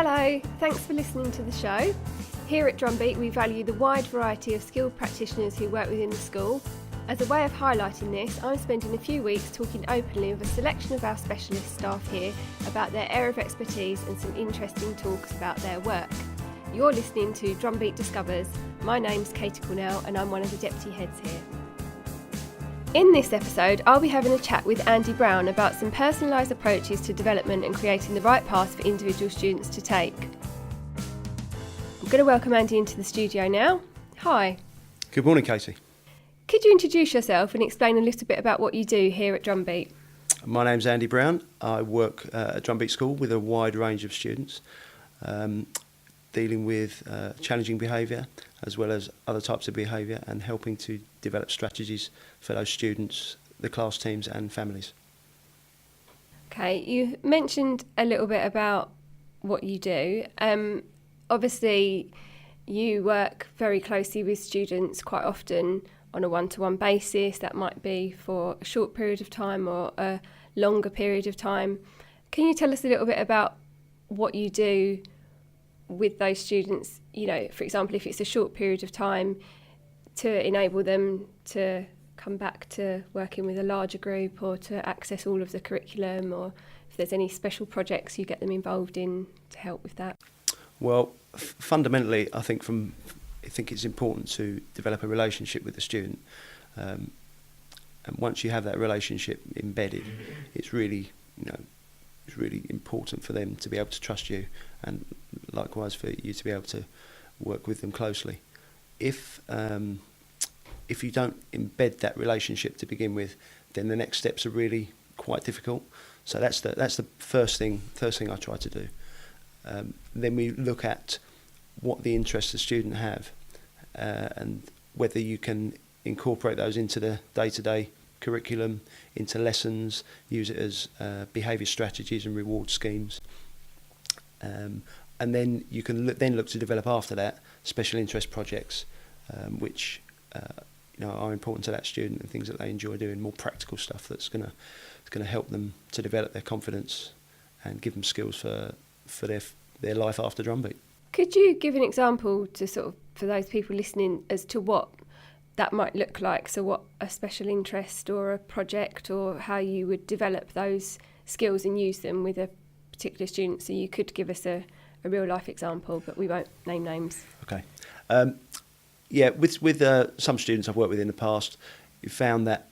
Hello, thanks for listening to the show. Here at Drumbeat we value the wide variety of skilled practitioners who work within the school. As a way of highlighting this, I'm spending a few weeks talking openly with a selection of our specialist staff here about their area of expertise and some interesting talks about their work. You're listening to Drumbeat Discovers. My name's Katie Cornell and I'm one of the deputy heads here. In this episode, I'll be having a chat with Andy Brown about some personalised approaches to development and creating the right path for individual students to take. I'm going to welcome Andy into the studio now. Hi. Good morning, Katie. Could you introduce yourself and explain a little bit about what you do here at Drumbeat? My name's Andy Brown. I work at Drumbeat School with a wide range of students, dealing with challenging behaviour as well as other types of behaviour and helping to develop strategies for those students, the class teams and families. Okay, you mentioned a little bit about what you do. Obviously, you work very closely with students quite often on a one-to-one basis. That might be for a short period of time or a longer period of time. Can you tell us a little bit about what you do with those students, you know, for example, if it's a short period of time, to enable them to come back to working with a larger group or to access all of the curriculum, or if there's any special projects you get them involved in to help with that? Well, fundamentally, I think it's important to develop a relationship with the student, and once you have that relationship embedded, it's really important for them to be able to trust you, and likewise for you to be able to work with them closely. If you don't embed that relationship to begin with, then the next steps are really quite difficult. So that's the first thing I try to do. Then we look at what the interests the student have, and whether you can incorporate those into the day-to-day curriculum, into lessons, use it as behaviour strategies and reward schemes. And then you can look to develop after that special interest projects, which are important to that student and things that they enjoy doing, more practical stuff that's going to help them to develop their confidence and give them skills for their life after Drumbeat. Could you give an example to sort of, for those people listening, as to what that might look like? So what a special interest or a project, or how you would develop those skills and use them with a particular student? So you could give us a real life example, but we won't name names. Okay. With some students I've worked with in the past, you found that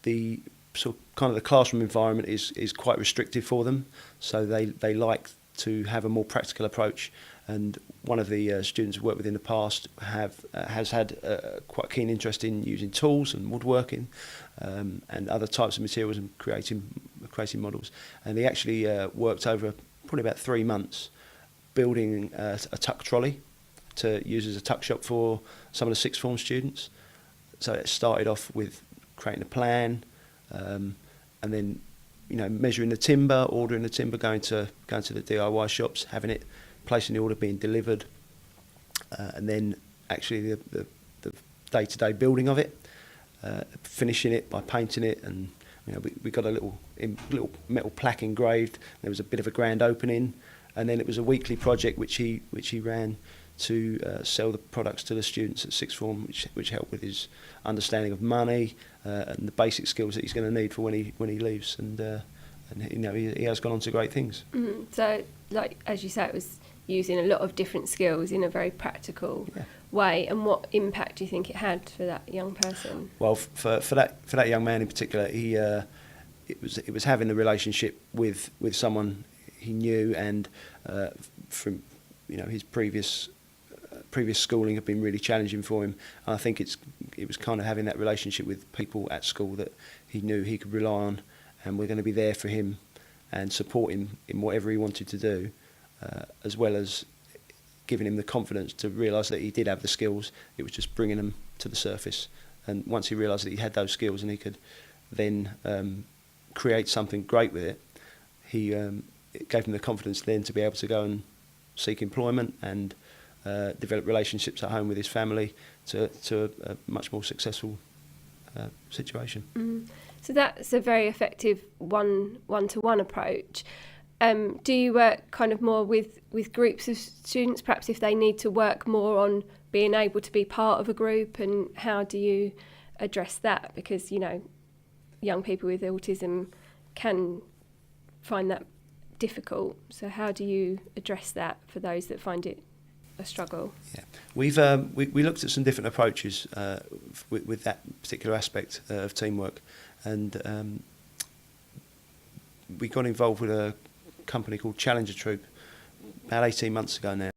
the sort of kind of the classroom environment is quite restrictive for them. So they like to have a more practical approach. And one of the students I've worked with in the past has had quite a keen interest in using tools and woodworking and other types of materials and creating models. And he actually worked over probably about 3 months building a tuck trolley to use as a tuck shop for some of the sixth form students. So it started off with creating a plan, and then measuring the timber, ordering the timber, going to the DIY shops, having it, placing the order, being delivered, and then actually the day-to-day building of it, finishing it by painting it, and we got a little metal plaque engraved. There was a bit of a grand opening, and then it was a weekly project which he ran to sell the products to the students at sixth form, which helped with his understanding of money and the basic skills that he's going to need for when he leaves. And he has gone on to great things. Mm-hmm. So, like as you say, it was using a lot of different skills in a very practical way. And what impact do you think it had for that young person? Well, for that young man in particular, it was having the relationship with someone he knew, and from his previous schooling had been really challenging for him. And I think it was kind of having that relationship with people at school that he knew he could rely on, and we're going to be there for him and support him in whatever he wanted to do, as well as giving him the confidence to realise that he did have the skills. It was just bringing them to the surface. And once he realised that he had those skills and he could then create something great with it, it gave him the confidence then to be able to go and seek employment and develop relationships at home with his family to a much more successful situation. So that's a very effective one-to-one approach. Do you work kind of more with groups of students, perhaps if they need to work more on being able to be part of a group, and how do you address that? Because, you know, young people with autism can find that difficult. So how do you address that for those that find it a struggle? Yeah, we've we looked at some different approaches with that particular aspect of teamwork, and we got involved with a company called Challenger Troop about 18 months ago now.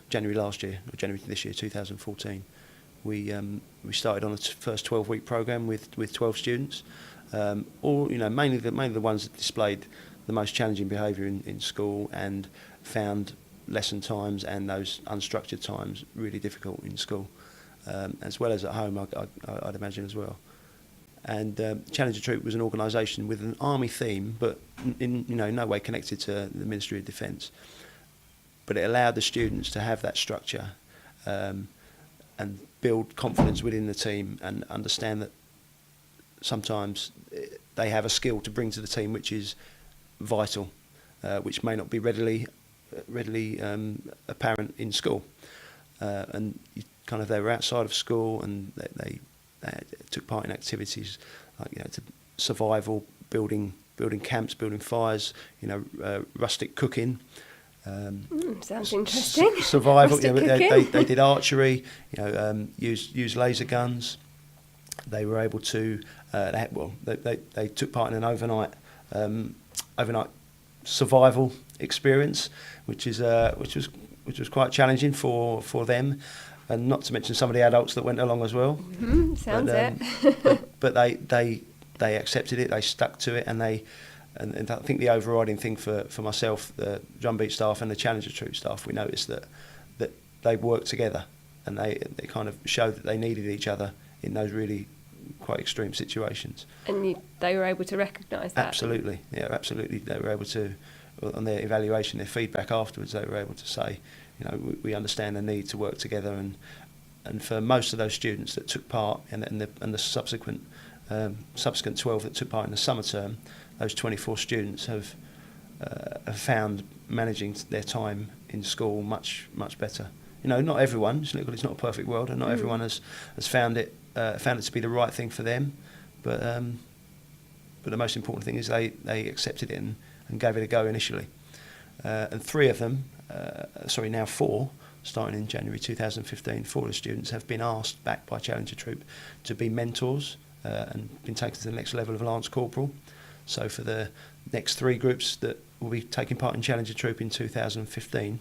January last year, or January this year, 2014, we started on a first 12-week program with 12 students, all, you know, mainly the ones that displayed the most challenging behaviour in school and found lesson times and those unstructured times really difficult in school, as well as at home, I'd imagine as well. And Challenger Troop was an organisation with an army theme, but in no way connected to the Ministry of Defence. But it allowed the students to have that structure and build confidence within the team, and understand that sometimes they have a skill to bring to the team which is vital, which may not be readily apparent in school. And they were outside of school, and they took part in activities like, you know, to survival, building camps, building fires, you know, rustic cooking. Sounds interesting. Survival. You know, they did archery. You know, use laser guns. They were able to. They took part in an overnight survival experience, which was quite challenging for them. And not to mention some of the adults that went along as well. Mm-hmm, sounds it. but they accepted it. They stuck to it, and I think the overriding thing for myself, the Drumbeat staff and the Challenger Troop staff, we noticed that they worked together, and they kind of showed that they needed each other in those really quite extreme situations. And they were able to recognise that. Absolutely, yeah, absolutely. They were able to, on their evaluation, their feedback afterwards, they were able to say, you know, we understand the need to work together, and for most of those students that took part, and the subsequent 12 that took part in the summer term, those 24 students have found managing their time in school much better. You know, not everyone. It's not a perfect world, and not everyone has found it to be the right thing for them. But the most important thing is they accepted it and gave it a go initially. And now four, starting in January 2015, 4 of the students have been asked back by Challenger Troop to be mentors and been taken to the next level of Lance Corporal. So for the next 3 groups that will be taking part in Challenger Troop in 2015,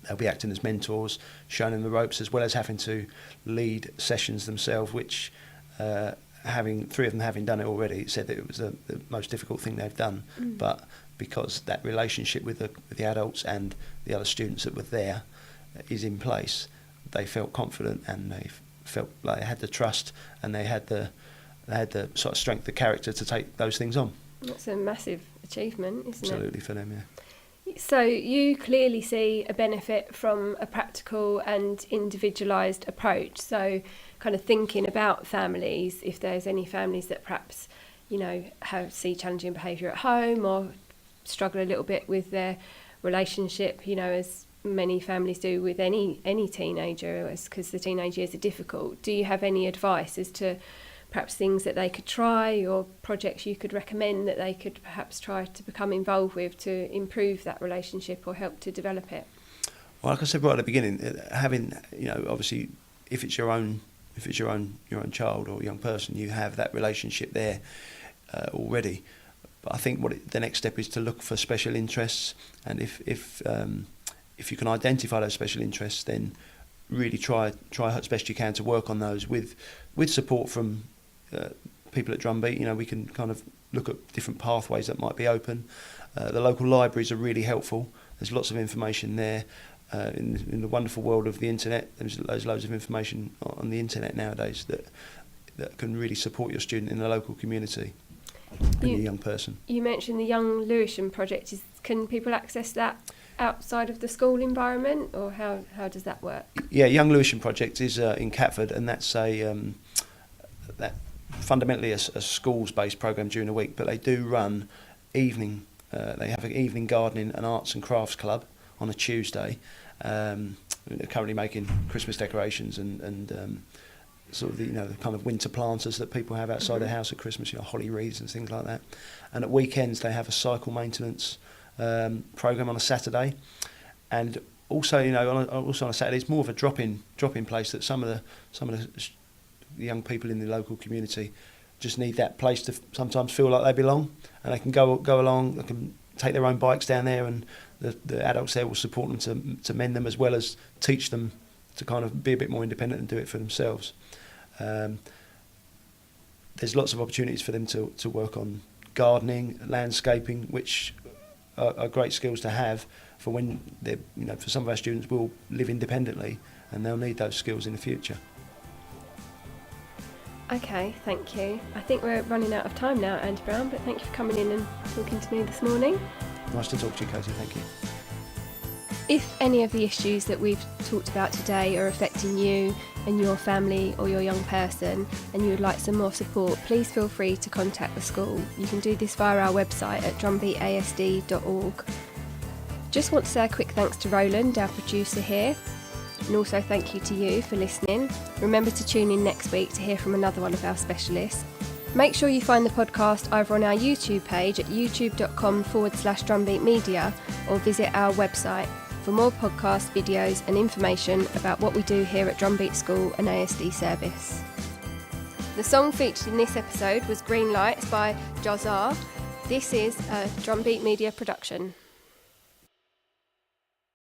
they'll be acting as mentors, showing them the ropes, as well as having to lead sessions themselves, which 3 of them having done it already, said that it was the most difficult thing they've done. But because that relationship with the adults and the other students that were there is in place, they felt confident, and they felt like they had the trust, and they had the sort of strength of character to take those things on. That's a massive achievement, isn't it? Absolutely, for them, yeah. So you clearly see a benefit from a practical and individualised approach. So kind of thinking about families, if there's any families that perhaps, you know, see challenging behaviour at home, or struggle a little bit with their relationship, you know, as many families do with any teenager, because the teenage years are difficult. Do you have any advice as to perhaps things that they could try, or projects you could recommend that they could perhaps try to become involved with to improve that relationship or help to develop it? Well, like I said right at the beginning, having, you know, obviously if it's your own child or young person, you have that relationship there already. But I think the next step is to look for special interests, and if you can identify those special interests, then really try as best you can to work on those with support from people at Drumbeat. You know, we can kind of look at different pathways that might be open. The local libraries are really helpful. There's lots of information there. In the wonderful world of the internet, there's loads of information on the internet nowadays that can really support your student in the local community and your young person. You mentioned the Young Lewisham project. Can people access that outside of the school environment, or how does that work? Yeah, Young Lewisham project is in Catford, and that's fundamentally a schools-based program during the week, but they do run evening. They have an evening gardening and arts and crafts club on a Tuesday. They're currently making Christmas decorations and sort of the kind of winter planters that people have outside their house at Christmas, holly wreaths and things like that. And at weekends they have a cycle maintenance program on a Saturday, and also on a Saturday it's more of a drop-in place that some of the young people in the local community just need that place to sometimes feel like they belong, and they can go along. They can take their own bikes down there, and the adults there will support them to mend them, as well as teach them to kind of be a bit more independent and do it for themselves. There's lots of opportunities for them to work on gardening, landscaping, which are great skills to have for when they, for some of our students will live independently, and they'll need those skills in the future. Okay, thank you. I think we're running out of time now, Andy Brown, but thank you for coming in and talking to me this morning. Nice to talk to you, Katie, thank you. If any of the issues that we've talked about today are affecting you and your family or your young person, and you would like some more support, please feel free to contact the school. You can do this via our website at drumbeatasd.org. Just want to say a quick thanks to Roland, our producer here, and also thank you to you for listening. Remember to tune in next week to hear from another one of our specialists. Make sure you find the podcast either on our YouTube page at youtube.com/Drumbeat Media, or visit our website for more podcasts, videos and information about what we do here at Drumbeat School, an ASD service. The song featured in this episode was Green Lights by Jazar. This is a Drumbeat Media production.